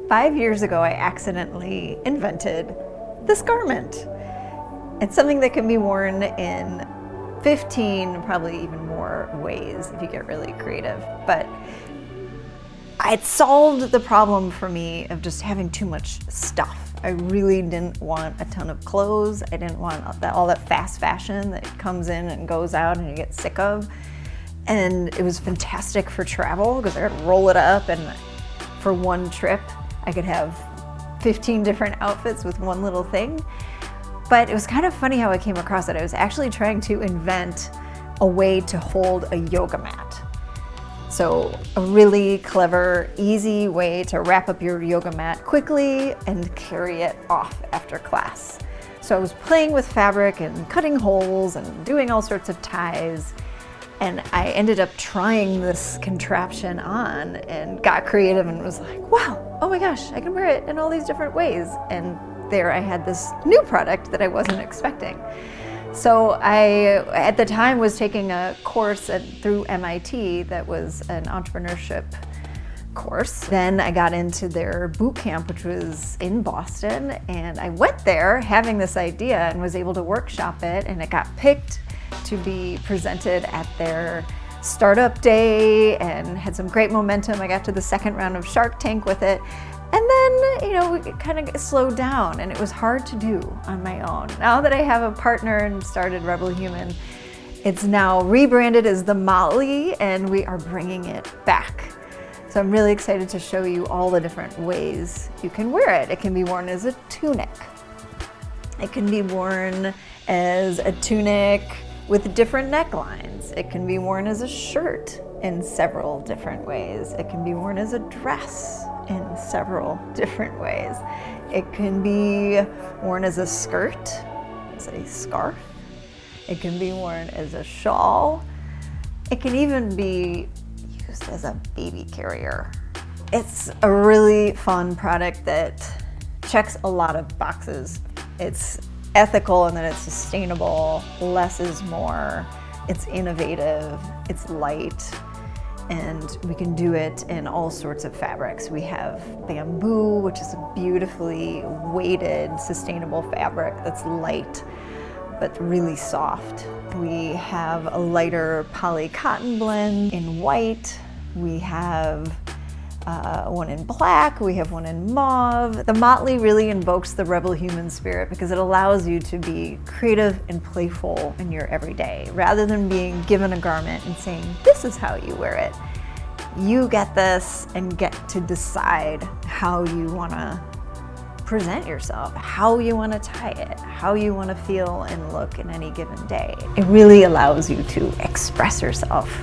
5 years ago, I accidentally invented this garment. It's something that can be worn in 15, probably even more ways if you get really creative. But it solved the problem for me of just having too much stuff. I really didn't want a ton of clothes. I didn't want all that fast fashion that comes in and goes out and you get sick of. And it was fantastic for travel because I could roll it up, and for one trip, I could have 15 different outfits with one little thing. But it was kind of funny how I came across it. I was actually trying to invent a way to hold a yoga mat. So a really clever, easy way to wrap up your yoga mat quickly and carry it off after class. So I was playing with fabric and cutting holes and doing all sorts of ties. And I ended up trying this contraption on and got creative and was like, wow, oh my gosh, I can wear it in all these different ways. And there I had this new product that I wasn't expecting. So I, at the time, was taking a course through MIT that was an entrepreneurship course. Then I got into their bootcamp, which was in Boston. And I went there having this idea and was able to workshop it, and it got picked to be presented at their startup day and had some great momentum. I got to the second round of Shark Tank with it. And then, we kind of slowed down, and it was hard to do on my own. Now that I have a partner and started Rebel Human, it's now rebranded as the Motley, and we are bringing it back. So I'm really excited to show you all the different ways you can wear it. It can be worn as a tunic. It can be worn as a tunic with different necklines. It can be worn as a shirt in several different ways. It can be worn as a dress in several different ways. It can be worn as a skirt, as a scarf. It can be worn as a shawl. It can even be used as a baby carrier. It's a really fun product that checks a lot of boxes. It's ethical and that it's sustainable, less is more, it's innovative, it's light, and we can do it in all sorts of fabrics. We have bamboo, which is a beautifully weighted, sustainable fabric that's light, but really soft. We have a lighter poly cotton blend in white. We have one in black, we have one in mauve. The Motley really invokes the Rebel Human spirit because it allows you to be creative and playful in your everyday. Rather than being given a garment and saying, this is how you wear it, you get this and get to decide how you want to present yourself, how you want to tie it, how you want to feel and look in any given day. It really allows you to express yourself.